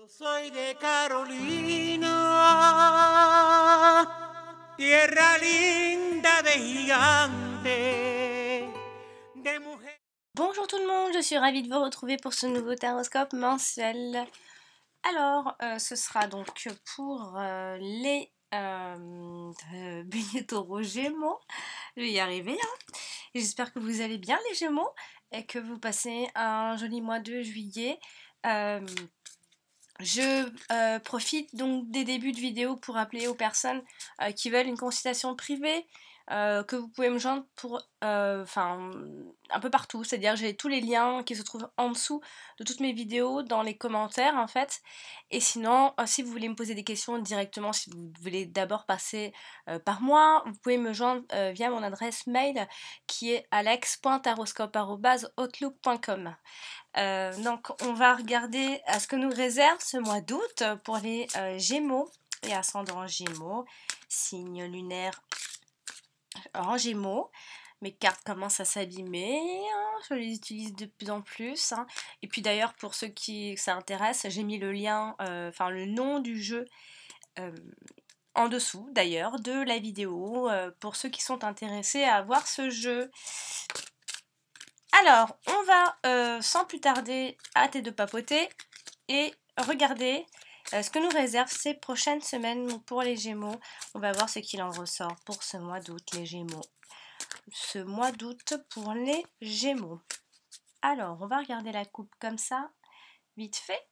Soy de Carolina, tierra linda de gigantes, de mujeres. Bonjour tout le monde, je suis ravie de vous retrouver pour ce nouveau taroscope mensuel. Alors, ce sera donc pour les béliers taureaux gémeaux. Je vais y arriver, hein. J'espère que vous allez bien les gémeaux et que vous passez un joli mois de juillet. Je profite donc des débuts de vidéo pour rappeler aux personnes qui veulent une consultation privée que vous pouvez me joindre pour un peu partout, c'est-à-dire j'ai tous les liens qui se trouvent en dessous de toutes mes vidéos dans les commentaires en fait, et sinon si vous voulez me poser des questions directement, si vous voulez d'abord passer par moi, vous pouvez me joindre via mon adresse mail qui est alex.taroscope@outlook.com. Donc on va regarder à ce que nous réserve ce mois d'août pour les Gémeaux et ascendant Gémeaux, signe lunaire en Gémeaux. Mes cartes commencent à s'abîmer, hein, je les utilise de plus en plus, hein. Et puis d'ailleurs pour ceux qui ça intéresse, j'ai mis le lien, le nom du jeu en dessous d'ailleurs de la vidéo pour ceux qui sont intéressés à voir ce jeu. Alors, on va sans plus tarder hâter de papoter et regarder ce que nous réserve ces prochaines semaines pour les Gémeaux. On va voir ce qu'il en ressort pour ce mois d'août, les Gémeaux. Ce mois d'août pour les Gémeaux. Alors, on va regarder la coupe comme ça, vite fait.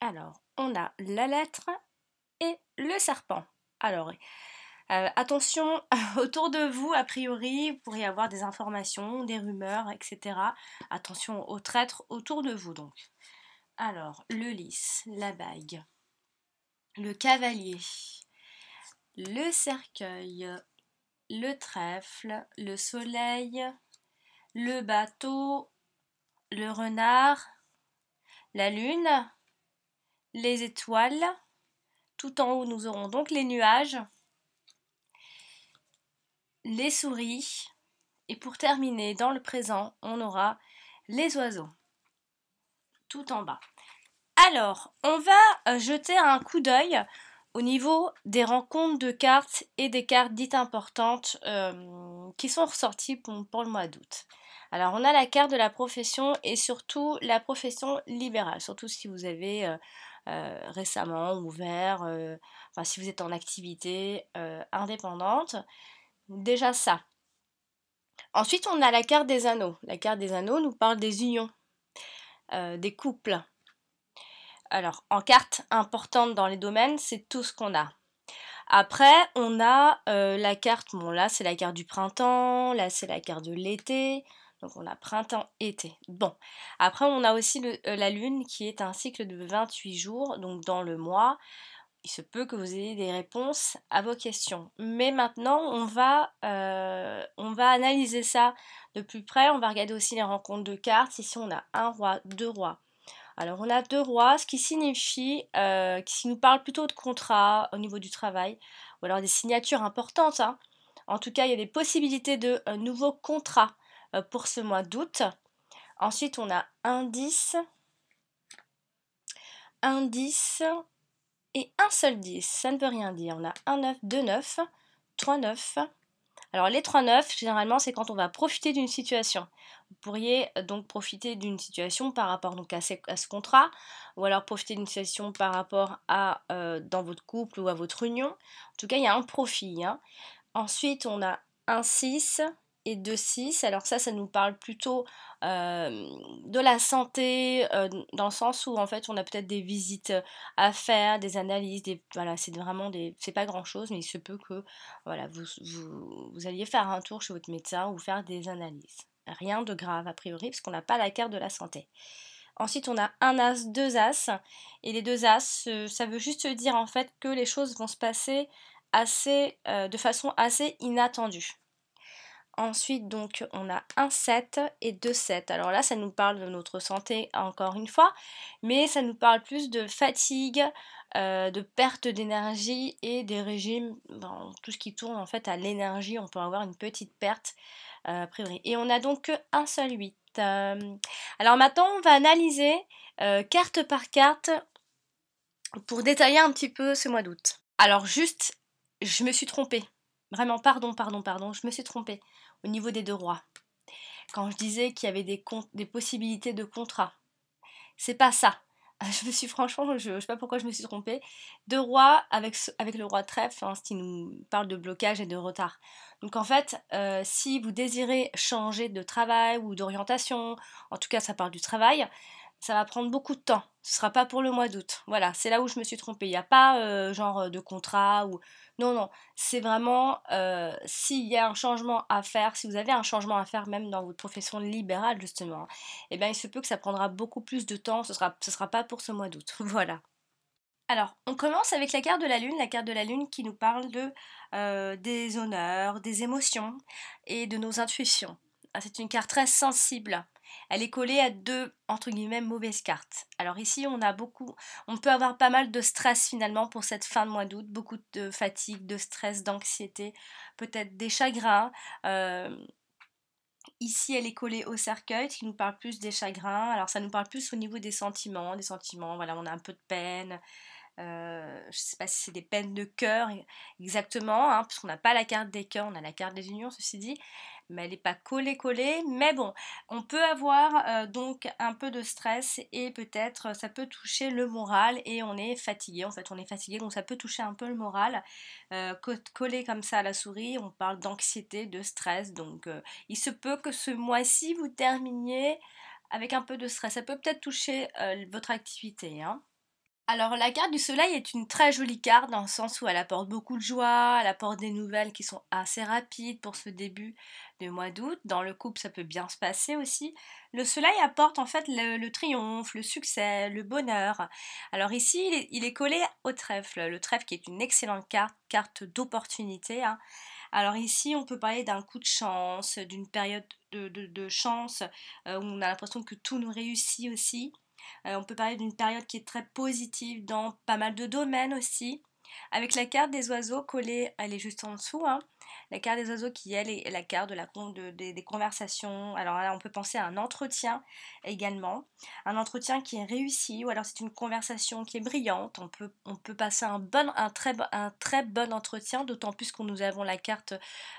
Alors, on a la lettre et le serpent. Alors, attention, autour de vous, a priori, vous pourriez avoir des informations, des rumeurs, etc. Attention aux traîtres autour de vous, donc. Alors, le lys, la bague, le cavalier, le cercueil, le trèfle, le soleil, le bateau, le renard, la lune, les étoiles. Tout en haut, nous aurons donc les nuages, les souris, et pour terminer, dans le présent, on aura les oiseaux, tout en bas. Alors, on va jeter un coup d'œil au niveau des rencontres de cartes et des cartes dites importantes qui sont ressorties pour le mois d'août. Alors, on a la carte de la profession et surtout la profession libérale, surtout si vous avez récemment ouvert, si vous êtes en activité indépendante. Déjà ça. Ensuite, on a la carte des anneaux. La carte des anneaux nous parle des unions, des couples. Alors, en carte importante dans les domaines, c'est tout ce qu'on a. Après, on a la carte, bon là c'est la carte du printemps, là c'est la carte de l'été, donc on a printemps-été. Bon, après on a aussi la lune qui est un cycle de 28 jours, donc dans le mois, il se peut que vous ayez des réponses à vos questions. Mais maintenant, on va analyser ça de plus près. On va regarder aussi les rencontres de cartes. Ici, on a un roi, deux rois. Alors, on a deux rois, ce qui signifie, qui nous parle plutôt de contrats au niveau du travail, ou alors des signatures importantes, hein. En tout cas, il y a des possibilités de nouveaux contrats pour ce mois d'août. Ensuite, on a un 10 et un seul 10, ça ne veut rien dire. On a un 9, 2 9, 3 9. Alors les 3 9, généralement, c'est quand on va profiter d'une situation. Vous pourriez donc profiter d'une situation par rapport donc, à ce contrat, ou alors profiter d'une situation par rapport à dans votre couple ou à votre union. En tout cas, il y a un profit, hein. Ensuite, on a un 6 et 2 6. Alors ça nous parle plutôt de la santé, dans le sens où en fait on a peut-être des visites à faire, des analyses, voilà, c'est vraiment c'est pas grand chose, mais il se peut que voilà, vous alliez faire un tour chez votre médecin ou faire des analyses. Rien de grave a priori, parce qu'on n'a pas la carte de la santé. Ensuite, on a un as, deux as, et les deux as, ça veut juste dire en fait que les choses vont se passer de façon assez inattendue. Ensuite, donc, on a un 7 et 2 7. Alors là, ça nous parle de notre santé, encore une fois, mais ça nous parle plus de fatigue, de perte d'énergie et des régimes, tout ce qui tourne en fait à l'énergie, on peut avoir une petite perte, a priori. Et on a donc un seul 8. Alors maintenant, on va analyser carte par carte pour détailler un petit peu ce mois d'août. Alors juste, je me suis trompée. Vraiment, pardon, je me suis trompée au niveau des 2 rois. Quand je disais qu'il y avait des possibilités de contrat. C'est pas ça. Je me suis franchement, je sais pas pourquoi je me suis trompée. 2 rois avec le roi de trèfle, hein, ce qui nous parle de blocage et de retard. Donc en fait, si vous désirez changer de travail ou d'orientation, en tout cas ça parle du travail, ça va prendre beaucoup de temps. Ce sera pas pour le mois d'août. Voilà, c'est là où je me suis trompée. Il n'y a pas genre de contrat ou... Non, non, c'est vraiment s'il y a un changement à faire, si vous avez un changement à faire même dans votre profession libérale justement, eh bien il se peut que ça prendra beaucoup plus de temps, ce sera pas pour ce mois d'août. Voilà. Alors, on commence avec la carte de la Lune qui nous parle des honneurs, des émotions et de nos intuitions. Ah, c'est une carte très sensible. Elle est collée à 2, entre guillemets, mauvaises cartes. Alors ici, on peut avoir pas mal de stress finalement pour cette fin de mois d'août, beaucoup de fatigue, de stress, d'anxiété, peut-être des chagrins. Euh, Ici, elle est collée au cercueil, qui nous parle plus des chagrins. Alors ça nous parle plus au niveau des sentiments, voilà, on a un peu de peine, je ne sais pas si c'est des peines de cœur exactement, hein, puisqu'on n'a pas la carte des cœurs, on a la carte des unions, ceci dit, mais elle n'est pas collée. Mais bon, on peut avoir donc un peu de stress et peut-être ça peut toucher le moral et on est fatigué. En fait, on est fatigué, donc ça peut toucher un peu le moral. Collé comme ça à la souris, on parle d'anxiété, de stress. Donc il se peut que ce mois-ci vous terminiez avec un peu de stress. Ça peut peut-être toucher votre activité, hein. Alors la carte du soleil est une très jolie carte dans le sens où elle apporte beaucoup de joie, elle apporte des nouvelles qui sont assez rapides pour ce début de mois d'août. Dans le couple ça peut bien se passer aussi. Le soleil apporte en fait le triomphe, le succès, le bonheur. Alors ici il est collé au trèfle, le trèfle qui est une excellente carte, carte d'opportunité, hein. Alors ici on peut parler d'un coup de chance, d'une période de chance où on a l'impression que tout nous réussit aussi. On peut parler d'une période qui est très positive dans pas mal de domaines aussi. Avec la carte des oiseaux collée, elle est juste en dessous, hein. La carte des oiseaux qui, elle, est la carte des conversations. Alors là, on peut penser à un entretien également. Un entretien qui est réussi, ou alors c'est une conversation qui est brillante. On peut passer un très bon entretien, d'autant plus que nous avons la carte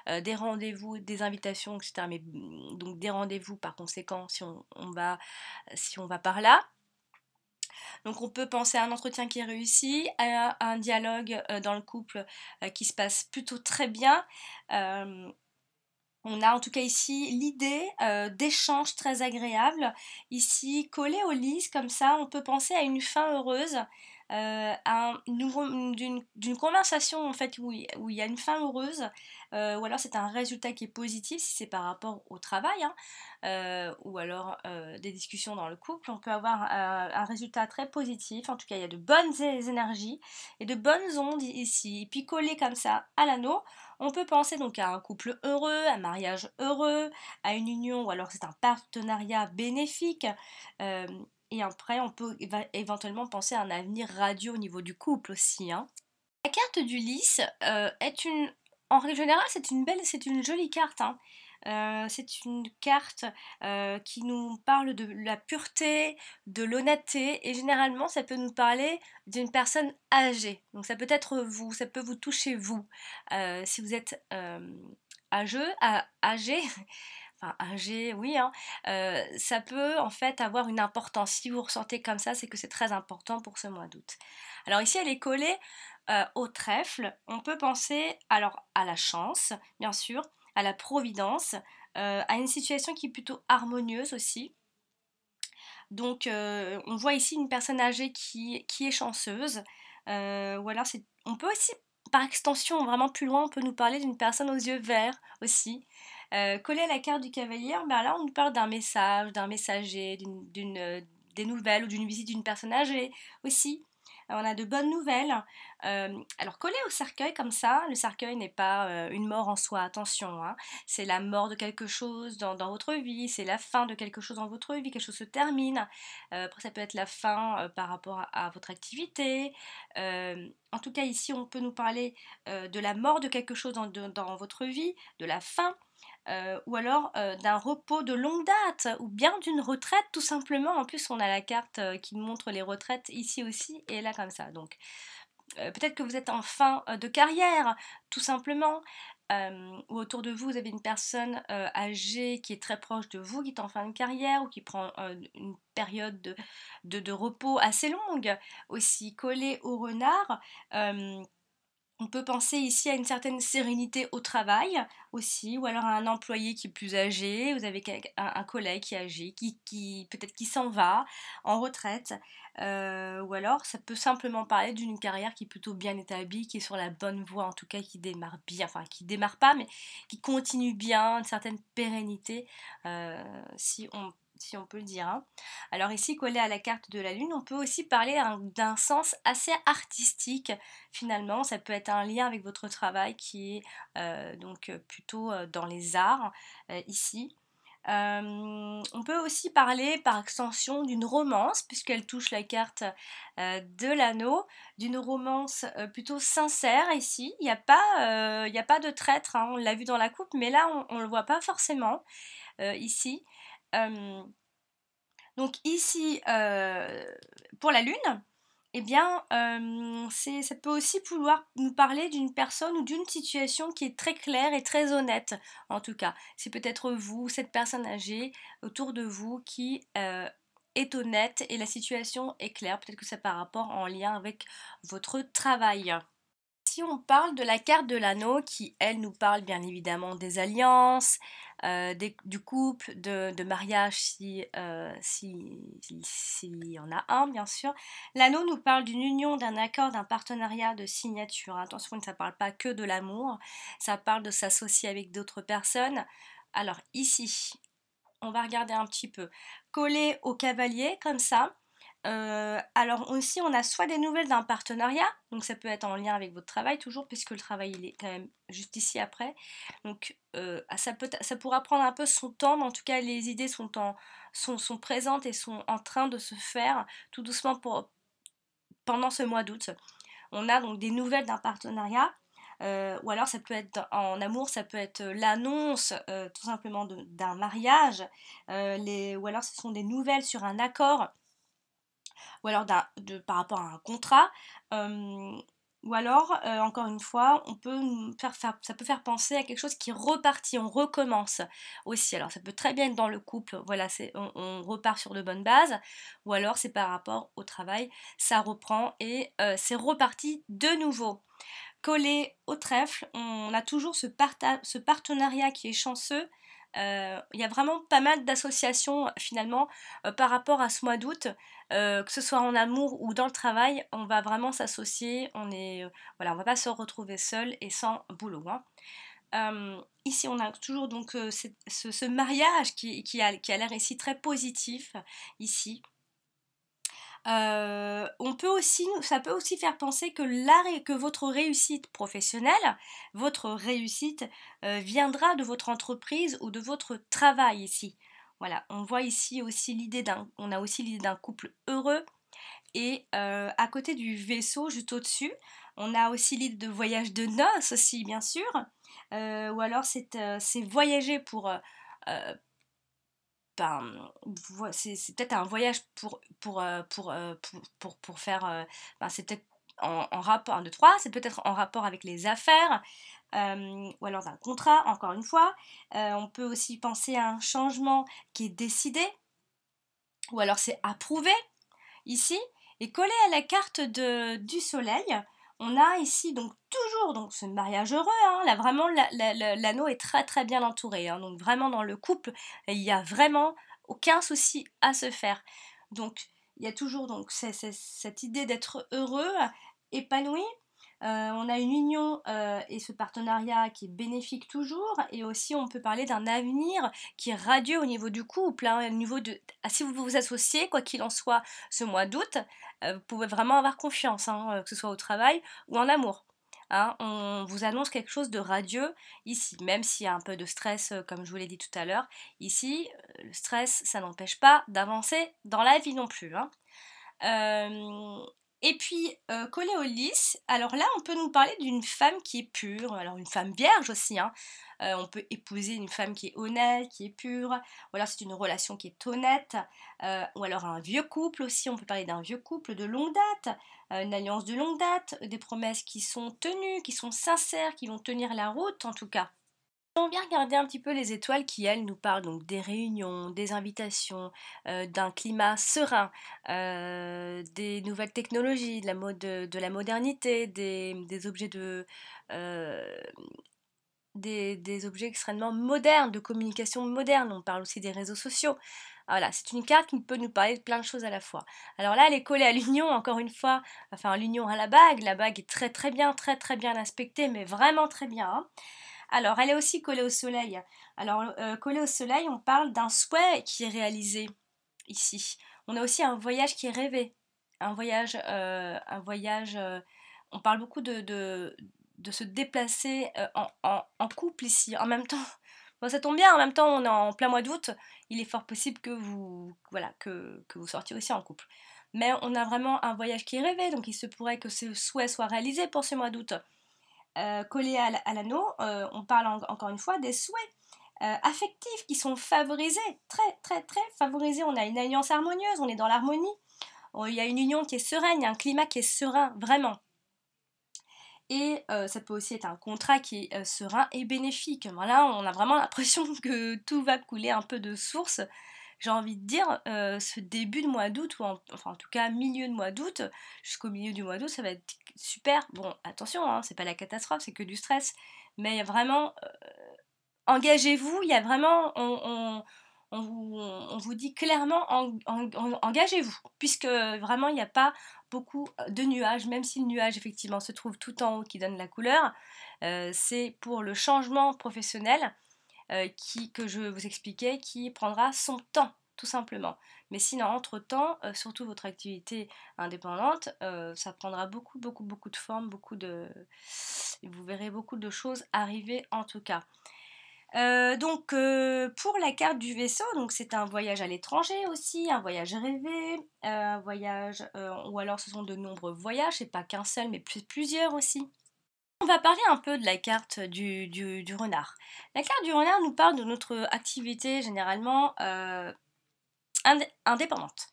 des rendez-vous, des invitations, etc. Mais, donc des rendez-vous par conséquent si on va par là. Donc on peut penser à un entretien qui est réussi, à un dialogue dans le couple qui se passe plutôt très bien. Euh, on a en tout cas ici l'idée d'échanges très agréables. Ici, collé au lit, comme ça, on peut penser à une fin heureuse, d'une conversation en fait où il y a une fin heureuse, ou alors c'est un résultat qui est positif si c'est par rapport au travail, hein, ou alors des discussions dans le couple. On peut avoir un résultat très positif. En tout cas, il y a de bonnes énergies et de bonnes ondes ici. Et puis collé comme ça à l'anneau, on peut penser donc à un couple heureux, un mariage heureux, à une union ou alors c'est un partenariat bénéfique. Euh, et après, on peut éventuellement penser à un avenir radieux au niveau du couple aussi, hein. La carte du lys en règle générale, c'est une jolie carte, hein. C'est une carte qui nous parle de la pureté, de l'honnêteté, et généralement ça peut nous parler d'une personne âgée. Donc ça peut être vous, ça peut vous toucher vous. Si vous êtes âgé, enfin âgé, oui, hein, ça peut en fait avoir une importance. Si vous ressentez comme ça, c'est que c'est très important pour ce mois d'août. Alors ici, elle est collée au trèfle. On peut penser alors à la chance, bien sûr, à la providence, à une situation qui est plutôt harmonieuse aussi. Donc on voit ici une personne âgée qui est chanceuse. Ou alors on peut aussi, par extension, vraiment plus loin, on peut nous parler d'une personne aux yeux verts aussi. Collé à la carte du cavalier, ben là on nous parle d'un message, d'un messager, des nouvelles ou d'une visite d'une personne âgée aussi. On a de bonnes nouvelles. Alors collé au cercueil comme ça, le cercueil n'est pas une mort en soi, attention, hein. C'est la mort de quelque chose dans votre vie, c'est la fin de quelque chose dans votre vie, quelque chose se termine. Après ça peut être la fin par rapport à votre activité. En tout cas ici on peut nous parler de la mort de quelque chose dans votre vie, de la fin. ou alors d'un repos de longue date, ou bien d'une retraite tout simplement. En plus, on a la carte qui montre les retraites ici aussi et là comme ça. Donc, peut-être que vous êtes en fin de carrière, tout simplement. Ou autour de vous, vous avez une personne âgée qui est très proche de vous, qui est en fin de carrière ou qui prend une période de repos assez longue, aussi collée au renard. On peut penser ici à une certaine sérénité au travail aussi, ou alors à un employé qui est plus âgé, vous avez un collègue qui est âgé, qui peut-être qui s'en va en retraite, ou alors ça peut simplement parler d'une carrière qui est plutôt bien établie, qui est sur la bonne voie, en tout cas qui démarre bien, enfin qui démarre pas, mais qui continue bien, une certaine pérennité, si on peut le dire, hein. Alors ici, collé à la carte de la Lune, on peut aussi parler d'un sens assez artistique. Finalement, ça peut être un lien avec votre travail qui est donc plutôt dans les arts ici. On peut aussi parler par extension d'une romance, puisqu'elle touche la carte de l'anneau, d'une romance plutôt sincère ici. Il y a pas de traître, hein, on l'a vu dans la coupe, mais là on ne le voit pas forcément ici. Euh, donc ici, pour la Lune, eh bien, ça peut aussi pouvoir nous parler d'une personne ou d'une situation qui est très claire et très honnête, en tout cas. C'est peut-être vous, cette personne âgée autour de vous qui est honnête et la situation est claire. Peut-être que c'est par rapport en lien avec votre travail. Si on parle de la carte de l'anneau qui, elle, nous parle bien évidemment des alliances, du couple, de mariage s'il y en a un, bien sûr. L'anneau nous parle d'une union, d'un accord, d'un partenariat, de signature. Attention, ça ne parle pas que de l'amour, ça parle de s'associer avec d'autres personnes. Alors ici, on va regarder un petit peu. Collé au cavalier, comme ça. Alors aussi, on a soit des nouvelles d'un partenariat, donc ça peut être en lien avec votre travail toujours, puisque le travail il est quand même juste ici après. Donc ça pourra prendre un peu son temps, mais en tout cas les idées sont présentes et sont en train de se faire tout doucement pendant ce mois d'août. On a donc des nouvelles d'un partenariat. Ou alors ça peut être en amour, ça peut être l'annonce tout simplement d'un mariage, ou alors ce sont des nouvelles sur un accord, ou alors par rapport à un contrat, ou alors, encore une fois, ça peut faire penser à quelque chose qui repartit, on recommence aussi. Alors ça peut très bien être dans le couple, voilà, on repart sur de bonnes bases, ou alors c'est par rapport au travail, ça reprend et c'est reparti de nouveau. Collé au trèfle, on a toujours ce partenariat qui est chanceux. Il y a vraiment pas mal d'associations finalement par rapport à ce mois d'août, que ce soit en amour ou dans le travail, on va vraiment s'associer, voilà, on va pas se retrouver seul et sans boulot, hein. Ici, on a toujours donc ce mariage qui a l'air ici très positif, ici. Ça peut aussi faire penser que votre réussite professionnelle, votre réussite viendra de votre entreprise ou de votre travail ici. Voilà, on voit ici aussi on a aussi l'idée d'un couple heureux. Et à côté du vaisseau, juste au-dessus, on a aussi l'idée de voyage de noces aussi, bien sûr. Ou alors c'est voyager c'est peut-être un voyage pour faire. C'est peut-être en rapport, 1, 2, 3, c'est peut-être en rapport avec les affaires, ou alors d'un contrat, encore une fois. On peut aussi penser à un changement qui est décidé, ou alors c'est approuvé ici. Et collé à la carte du soleil, on a ici donc toujours donc ce mariage heureux, hein. Là vraiment l'anneau est très très bien entouré, hein. Donc vraiment dans le couple il n'y a vraiment aucun souci à se faire. Donc il y a toujours donc cette idée d'être heureux, épanoui. On a une union et ce partenariat qui est bénéfique toujours, et aussi on peut parler d'un avenir qui est radieux au niveau du couple, hein, si vous vous associez, quoi qu'il en soit, ce mois d'août, vous pouvez vraiment avoir confiance, hein, que ce soit au travail ou en amour, hein. On vous annonce quelque chose de radieux ici, même s'il y a un peu de stress, comme je vous l'ai dit tout à l'heure. Ici, le stress, ça n'empêche pas d'avancer dans la vie non plus, hein. Et puis, collé au lys, alors là, on peut nous parler d'une femme qui est pure, alors une femme vierge aussi, hein. On peut épouser une femme qui est honnête, qui est pure, ou alors c'est une relation qui est honnête, ou alors un vieux couple aussi, on peut parler d'un vieux couple de longue date, une alliance de longue date, des promesses qui sont tenues, qui sont sincères, qui vont tenir la route en tout cas. On vient regarder un petit peu les étoiles qui, elles, nous parlent donc des réunions, des invitations, d'un climat serein, des nouvelles technologies, de la modernité, des objets euh, des objets extrêmement modernes, de communication moderne. On parle aussi des réseaux sociaux. Voilà, c'est une carte qui peut nous parler de plein de choses à la fois. Alors là, elle est collée à l'union, encore une fois, enfin l'union à la bague. La bague est très bien aspectée, mais vraiment très bien, hein. Alors, elle est aussi collée au soleil. Alors, collée au soleil, on parle d'un souhait qui est réalisé ici. On a aussi un voyage qui est rêvé. On parle beaucoup de se déplacer en couple ici. En même temps, bon, ça tombe bien, en même temps, on est en plein mois d'août. Il est fort possible que voilà, que vous sortiez aussi en couple. Mais on a vraiment un voyage qui est rêvé, donc il se pourrait que ce souhait soit réalisé pour ce mois d'août. Collé à l'anneau, on parle encore une fois des souhaits affectifs qui sont favorisés, très favorisés. On a une alliance harmonieuse, on est dans l'harmonie. Il y a une union qui est sereine, il y a un climat qui est serein, vraiment. Et ça peut aussi être un contrat qui est serein et bénéfique. Voilà, on a vraiment l'impression que tout va couler un peu de source. J'ai envie de dire, ce début de mois d'août, ou enfin en tout cas milieu de mois d'août, jusqu'au milieu du mois d'août, ça va être super. Bon, attention, hein, c'est pas la catastrophe, c'est que du stress. Mais il y a vraiment, engagez-vous, il y a vraiment, on vous dit clairement, engagez-vous, puisque vraiment il n'y a pas beaucoup de nuages, même si le nuage effectivement se trouve tout en haut qui donne la couleur, c'est pour le changement professionnel que je vous expliquais, qui prendra son temps, tout simplement. Mais sinon, entre-temps, surtout votre activité indépendante, ça prendra beaucoup de formes, vous verrez beaucoup de choses arriver en tout cas. Pour la carte du vaisseau, donc c'est un voyage à l'étranger aussi, un voyage rêvé, un voyage, ou alors ce sont de nombreux voyages, c'est pas qu'un seul, mais plusieurs aussi. On va parler un peu de la carte du renard. La carte du renard nous parle de notre activité généralement indépendante.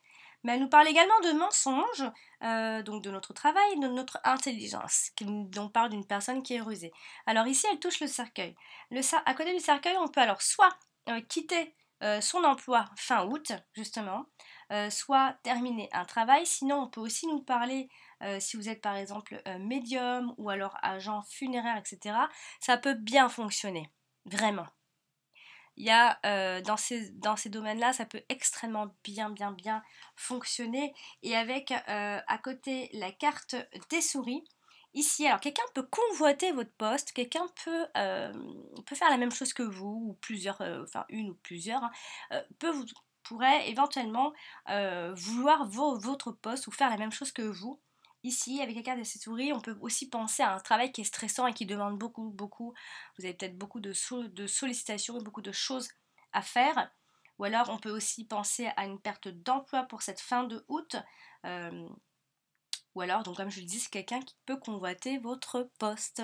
Mais elle nous parle également de mensonges, donc de notre travail, de notre intelligence, qui nous parle d'une personne qui est rusée. Alors ici, elle touche le cercueil. À côté du cercueil, on peut alors soit quitter son emploi fin août, justement, soit terminer un travail. Sinon, on peut aussi nous parler, si vous êtes par exemple médium ou alors agent funéraire, etc. Ça peut bien fonctionner, vraiment. Il y a dans ces domaines-là, ça peut extrêmement bien fonctionner. Et avec à côté la carte des souris, ici, alors quelqu'un peut convoiter votre poste, quelqu'un peut faire la même chose que vous, ou plusieurs, enfin une ou plusieurs, hein, pourrait éventuellement vouloir votre poste ou faire la même chose que vous. Ici, avec la carte de ces souris, on peut aussi penser à un travail qui est stressant et qui demande beaucoup. Vous avez peut-être beaucoup de sollicitations et beaucoup de choses à faire. Ou alors, on peut aussi penser à une perte d'emploi pour cette fin de août. Ou alors, donc comme je le dis, c'est quelqu'un qui peut convoiter votre poste.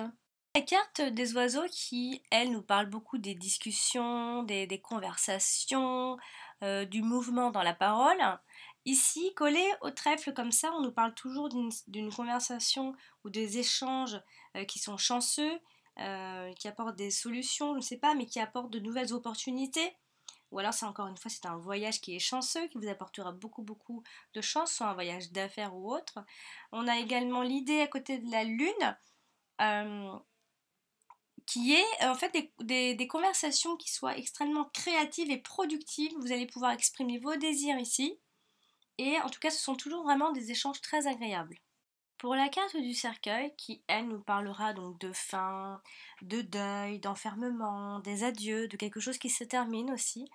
La carte des oiseaux qui, elle, nous parle beaucoup des discussions, des conversations, du mouvement dans la parole. Ici, collé au trèfle comme ça, on nous parle toujours d'une conversation ou des échanges qui sont chanceux, qui apportent des solutions, je ne sais pas, mais qui apportent de nouvelles opportunités. Ou alors, c'est encore une fois, c'est un voyage qui est chanceux, qui vous apportera beaucoup de chance, soit un voyage d'affaires ou autre. On a également l'idée à côté de la lune. Qui est en fait des conversations qui soient extrêmement créatives et productives. Vous allez pouvoir exprimer vos désirs ici. Et en tout cas, ce sont toujours vraiment des échanges très agréables. Pour la carte du cercueil, qui elle nous parlera donc de fin, de deuil, d'enfermement, des adieux, de quelque chose qui se termine aussi.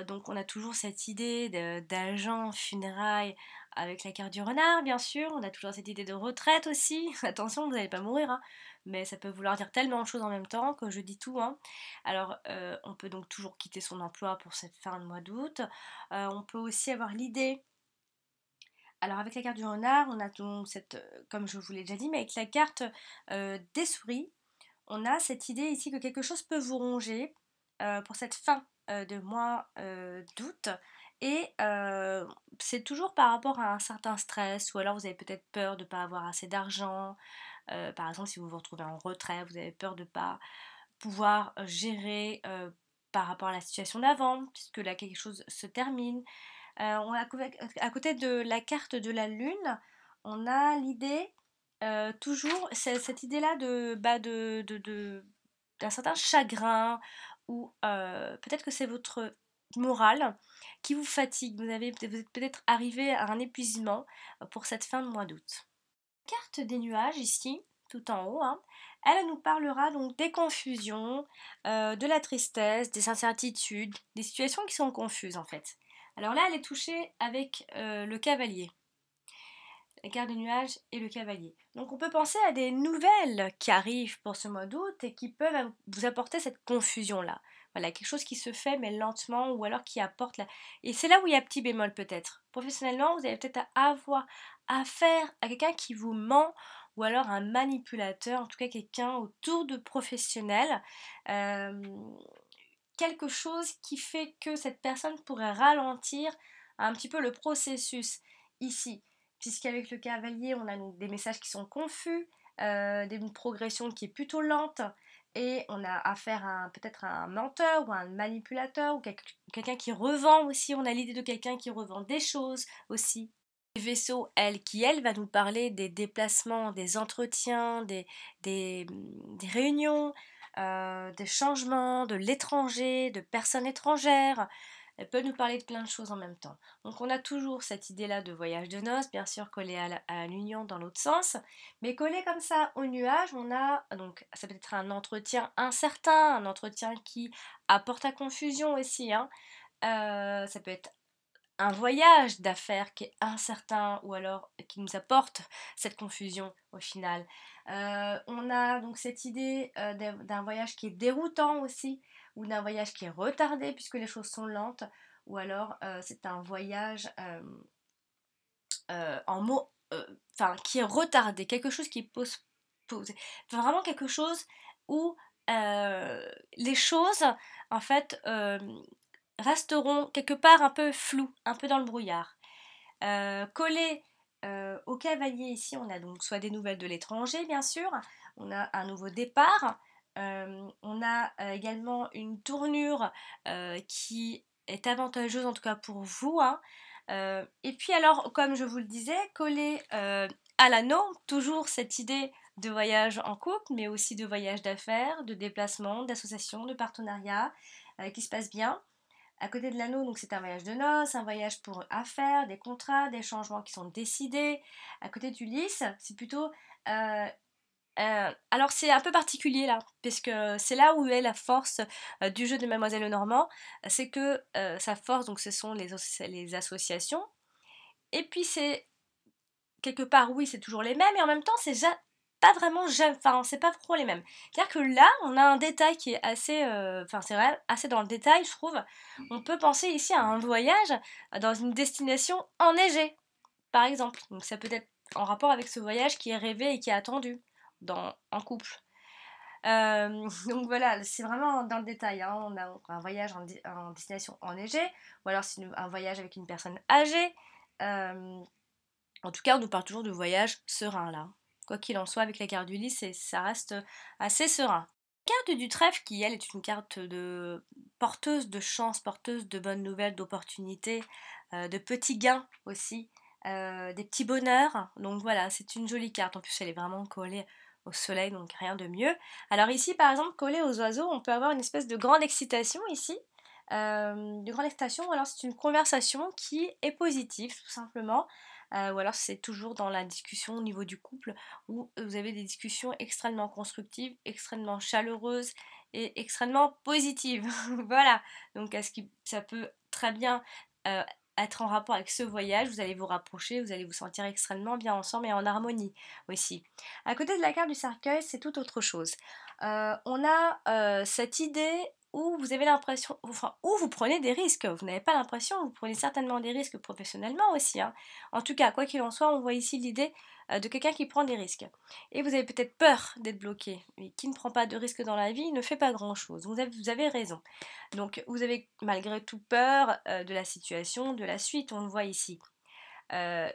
Donc on a toujours cette idée d'agent funérailles avec la carte du renard, bien sûr. On a toujours cette idée de retraite aussi. Attention, vous n'allez pas mourir, hein. Mais ça peut vouloir dire tellement de choses en même temps que je dis tout, hein. Alors on peut donc toujours quitter son emploi pour cette fin de mois d'août. On peut aussi avoir l'idée Alors avec la carte du renard, on a donc cette, comme je vous l'ai déjà dit, mais avec la carte des souris, on a cette idée ici que quelque chose peut vous ronger pour cette fin de mois d'août. Et c'est toujours par rapport à un certain stress, ou alors vous avez peut-être peur de ne pas avoir assez d'argent. Par exemple, si vous vous retrouvez en retrait, vous avez peur de ne pas pouvoir gérer par rapport à la situation d'avant, puisque là quelque chose se termine. À côté de la carte de la lune, on a l'idée, toujours, cette idée-là d'un certain chagrin, ou peut-être que c'est votre morale qui vous fatigue. Vous êtes peut-être arrivé à un épuisement pour cette fin de mois d'août. Carte des nuages ici, tout en haut, hein, elle nous parlera donc des confusions, de la tristesse, des incertitudes, des situations qui sont confuses en fait. Alors là, elle est touchée avec le cavalier, la carte des nuages et le cavalier. Donc on peut penser à des nouvelles qui arrivent pour ce mois d'août et qui peuvent vous apporter cette confusion-là. Voilà, quelque chose qui se fait mais lentement, ou alors qui apporte la... Et c'est là où il y a petit bémol peut-être. Professionnellement, vous allez peut-être avoir affaire à quelqu'un qui vous ment, ou alors un manipulateur, en tout cas quelqu'un autour de professionnels. Euh, Quelque chose qui fait que cette personne pourrait ralentir un petit peu le processus ici, puisqu'avec le cavalier, on a donc des messages qui sont confus, une progression qui est plutôt lente, et on a affaire à peut-être à un menteur ou à un manipulateur, ou quelqu'un qui revend aussi. On a l'idée de quelqu'un qui revend des choses aussi. Les vaisseaux, elle va nous parler des déplacements, des entretiens, des réunions, des changements, de l'étranger, de personnes étrangères. Elle peut nous parler de plein de choses en même temps. Donc on a toujours cette idée-là de voyage de noces, bien sûr collé à l'union dans l'autre sens, mais collé comme ça au nuage, on a, donc ça peut être un entretien incertain, un entretien qui apporte à confusion aussi, hein. Ça peut être un voyage d'affaires qui est incertain, ou alors qui nous apporte cette confusion au final. On a donc cette idée d'un voyage qui est déroutant aussi, ou d'un voyage qui est retardé puisque les choses sont lentes, ou alors c'est un voyage en mots, enfin qui est retardé, quelque chose qui est posé. Enfin, vraiment quelque chose où les choses en fait resteront quelque part un peu floues, un peu dans le brouillard. Collé au cavalier ici, on a donc soit des nouvelles de l'étranger, bien sûr, on a un nouveau départ, on a également une tournure qui est avantageuse, en tout cas pour vous, hein. Et puis alors, comme je vous le disais, collé à l'anneau, toujours cette idée de voyage en couple, mais aussi de voyage d'affaires, de déplacement, d'association, de partenariat, qui se passe bien. À côté de l'anneau, donc c'est un voyage de noces, un voyage pour affaires, des contrats, des changements qui sont décidés. À côté d'Ulysse, c'est plutôt... alors c'est un peu particulier là, parce que c'est là où est la force du jeu de Mademoiselle Lenormand, c'est que sa force, donc ce sont les associations, et puis c'est quelque part, oui, c'est toujours les mêmes, et en même temps, pas vraiment, enfin, c'est pas trop les mêmes. C'est-à-dire que là, on a un détail qui est assez, enfin, c'est vrai, assez dans le détail, je trouve. On peut penser ici à un voyage dans une destination enneigée, par exemple. Donc ça peut être en rapport avec ce voyage qui est rêvé et qui est attendu en couple. Donc voilà, c'est vraiment dans le détail, hein. On a un voyage en destination enneigée, ou alors c'est un voyage avec une personne âgée. En tout cas, on nous parle toujours de voyage serein là. Quoi qu'il en soit, avec la carte d'Ulysse, ça reste assez serein. La carte du trèfle, qui elle est une carte de porteuse de chance, porteuse de bonnes nouvelles, d'opportunités, de petits gains aussi, des petits bonheurs. Donc voilà, c'est une jolie carte. En plus, elle est vraiment collée au soleil, donc rien de mieux. Alors ici, par exemple, collée aux oiseaux, on peut avoir une espèce de grande excitation ici. De grande excitation, ou alors c'est une conversation qui est positive, tout simplement. Ou alors c'est toujours dans la discussion au niveau du couple, où vous avez des discussions extrêmement constructives, extrêmement chaleureuses et extrêmement positives. Voilà, donc ça peut très bien être en rapport avec ce voyage, vous allez vous rapprocher, vous allez vous sentir extrêmement bien ensemble et en harmonie aussi. À côté de la carte du cercueil, c'est tout autre chose. On a cette idée où vous avez l'impression, enfin, où vous prenez des risques. Vous n'avez pas l'impression, vous prenez certainement des risques professionnellement aussi, hein. En tout cas, quoi qu'il en soit, on voit ici l'idée de quelqu'un qui prend des risques. Et vous avez peut-être peur d'être bloqué, mais qui ne prend pas de risques dans la vie ne fait pas grand-chose. Vous avez raison. Donc, vous avez malgré tout peur de la situation, de la suite, on le voit ici.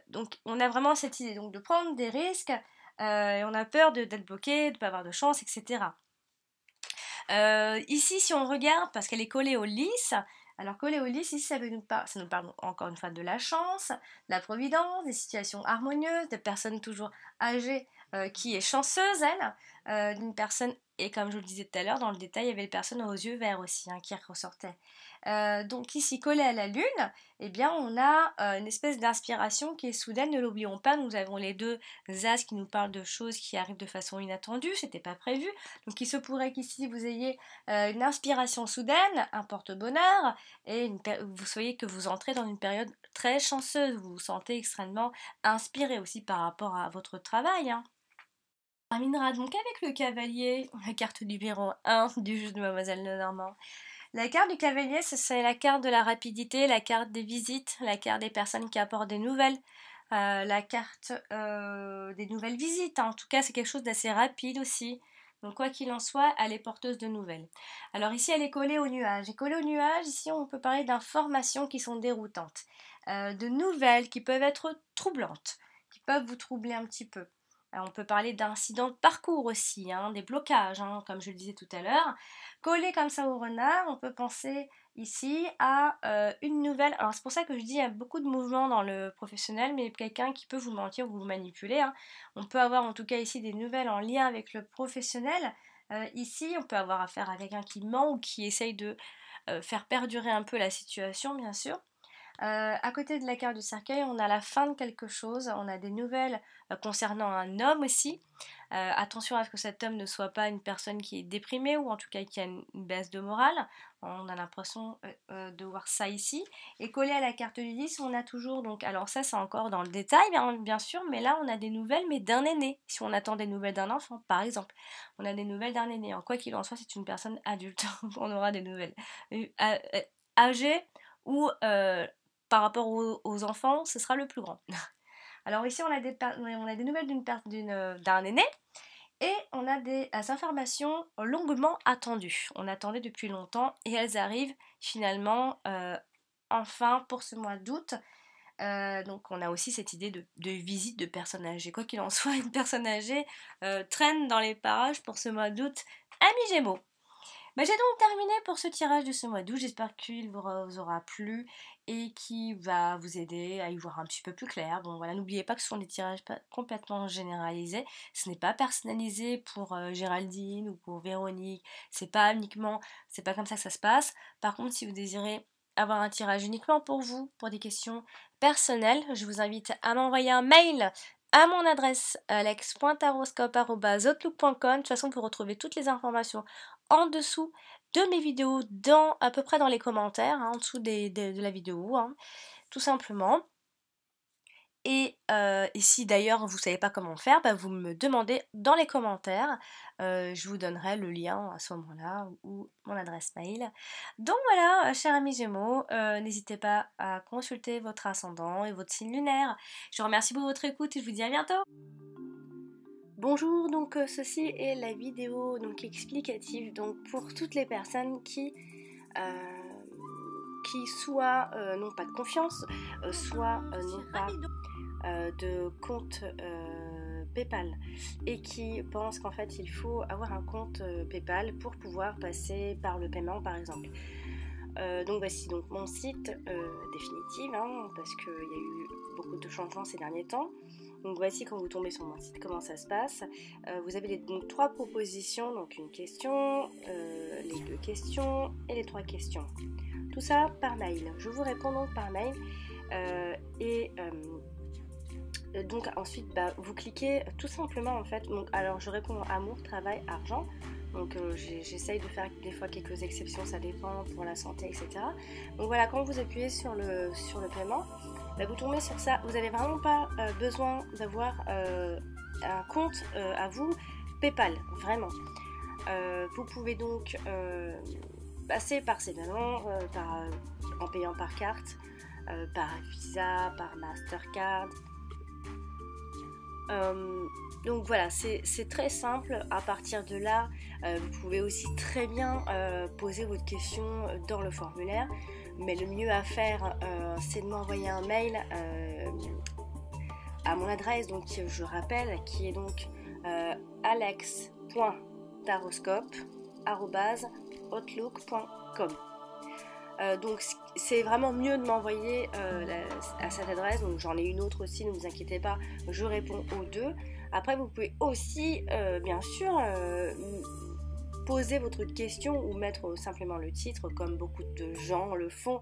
Donc, on a vraiment cette idée donc, de prendre des risques, et on a peur d'être bloqué, de ne pas avoir de chance, etc. Ici, si on regarde, parce qu'elle est collée au lys, alors collée au lys, ici, ça nous parle encore une fois de la chance, de la providence, des situations harmonieuses, de personnes toujours âgées qui est chanceuse, elle, d'une personne, et comme je vous le disais tout à l'heure, dans le détail, il y avait des personnes aux yeux verts aussi, hein, qui ressortaient. Donc ici, collée à la lune, eh bien, on a une espèce d'inspiration qui est soudaine, ne l'oublions pas, nous avons les deux as qui nous parlent de choses qui arrivent de façon inattendue, c'était pas prévu, donc il se pourrait qu'ici vous ayez une inspiration soudaine, un porte-bonheur, et vous soyez que vous entrez dans une période très chanceuse, vous vous sentez extrêmement inspiré aussi par rapport à votre travail, hein. On terminera donc avec le cavalier, la carte numéro 1 du jeu de Mademoiselle Lenormand. La carte du cavalier, c'est la carte de la rapidité, la carte des visites, la carte des personnes qui apportent des nouvelles, la carte des nouvelles visites, hein. En tout cas, c'est quelque chose d'assez rapide aussi. Donc, quoi qu'il en soit, elle est porteuse de nouvelles. Alors ici, elle est collée au nuage. Et collée au nuage, ici, on peut parler d'informations qui sont déroutantes, de nouvelles qui peuvent être troublantes, qui peuvent vous troubler un petit peu. On peut parler d'incidents de parcours aussi, hein, des blocages, hein, comme je le disais tout à l'heure. Collé comme ça au renard, on peut penser ici à une nouvelle. Alors c'est pour ça que je dis il y a beaucoup de mouvements dans le professionnel, mais quelqu'un qui peut vous mentir ou vous manipuler, hein. On peut avoir en tout cas ici des nouvelles en lien avec le professionnel. Ici, on peut avoir affaire à quelqu'un qui ment ou qui essaye de faire perdurer un peu la situation, bien sûr. À côté de la carte du cercueil, on a la fin de quelque chose, on a des nouvelles concernant un homme aussi. Attention à ce que cet homme ne soit pas une personne qui est déprimée ou en tout cas qui a une baisse de morale. On a l'impression de voir ça ici. Et collé à la carte du 10, on a toujours, donc, alors ça c'est encore dans le détail bien sûr, mais là on a des nouvelles mais d'un aîné. Si on attend des nouvelles d'un enfant, par exemple, on a des nouvelles d'un aîné. Quoi qu'il en soit, c'est une personne adulte, on aura des nouvelles. Âgée ou par rapport aux enfants, ce sera le plus grand. Alors ici, on a des nouvelles d'un aîné et on a des informations longuement attendues. On attendait depuis longtemps et elles arrivent finalement enfin pour ce mois d'août. Donc on a aussi cette idée de visite de personnes âgées. Quoi qu'il en soit, une personne âgée traîne dans les parages pour ce mois d'août. Amis Gémeaux. J'ai donc terminé pour ce tirage de ce mois d'août, j'espère qu'il vous aura plu et qui va vous aider à y voir un petit peu plus clair. Bon voilà, n'oubliez pas que ce sont des tirages complètement généralisés, ce n'est pas personnalisé pour Géraldine ou pour Véronique, c'est pas comme ça que ça se passe. Par contre, si vous désirez avoir un tirage uniquement pour vous, pour des questions personnelles, je vous invite à m'envoyer un mail à mon adresse alex.taroscope@outlook.com. De toute façon, vous retrouvez toutes les informations en dessous de mes vidéos, à peu près dans les commentaires, hein, en dessous de la vidéo, hein, tout simplement. Et si d'ailleurs vous ne savez pas comment faire, vous me demandez dans les commentaires, je vous donnerai le lien à ce moment-là ou mon adresse mail. Donc voilà, chers amis Gémeaux, n'hésitez pas à consulter votre ascendant et votre signe lunaire. Je vous remercie pour votre écoute et je vous dis à bientôt. Bonjour, donc ceci est la vidéo donc explicative donc pour toutes les personnes qui soit n'ont pas de confiance, soit n'ont pas de compte PayPal et qui pensent qu'en fait il faut avoir un compte PayPal pour pouvoir passer par le paiement par exemple. Donc voici donc mon site définitif, hein, parce qu'il y a eu beaucoup de changements ces derniers temps. Donc voici quand vous tombez sur mon site comment ça se passe. Vous avez donc 3 propositions, donc une question, les 2 questions et les 3 questions. Tout ça par mail. Je vous réponds donc par mail donc ensuite vous cliquez tout simplement en fait. Donc, alors je réponds amour, travail, argent. Donc j'essaye de faire des fois quelques exceptions, ça dépend pour la santé, etc. Donc voilà, quand vous appuyez sur le paiement, vous tombez sur ça. Vous n'avez vraiment pas besoin d'avoir un compte à vous PayPal, vraiment. Vous pouvez donc passer par ces paiements en payant par carte, par Visa, par Mastercard. Donc voilà, c'est très simple. À partir de là, vous pouvez aussi très bien poser votre question dans le formulaire. Mais le mieux à faire, c'est de m'envoyer un mail à mon adresse, donc je rappelle, qui est donc alex.taroscope@outlook.com. Donc c'est vraiment mieux de m'envoyer à cette adresse. Donc j'en ai une autre aussi, ne vous inquiétez pas, je réponds aux deux. Après vous pouvez aussi bien sûr poser votre question ou mettre simplement le titre comme beaucoup de gens le font.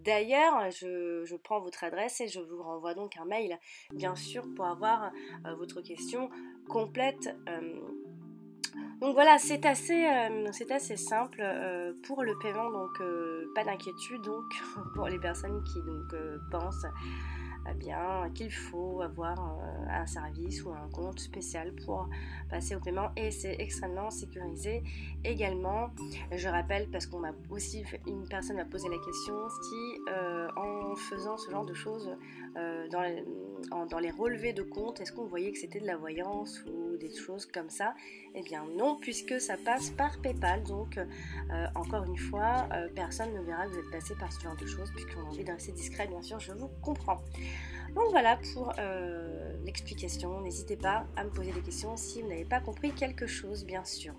D'ailleurs je prends votre adresse et je vous renvoie donc un mail bien sûr pour avoir votre question complète. Donc voilà, c'est assez simple pour le paiement, donc pas d'inquiétude donc pour les personnes qui donc pensent bien qu'il faut avoir un service ou un compte spécial pour passer au paiement, et c'est extrêmement sécurisé également. Je rappelle, parce qu'on m'a aussi une personne m'a posé la question si en faisant ce genre de choses dans les relevés de compte, est-ce qu'on voyait que c'était de la voyance ou des choses comme ça. Eh bien non, puisque ça passe par PayPal, donc encore une fois, personne ne verra que vous êtes passé par ce genre de choses, puisqu'on a envie de rester discret, bien sûr, je vous comprends. Donc voilà pour l'explication. N'hésitez pas à me poser des questions si vous n'avez pas compris quelque chose, bien sûr.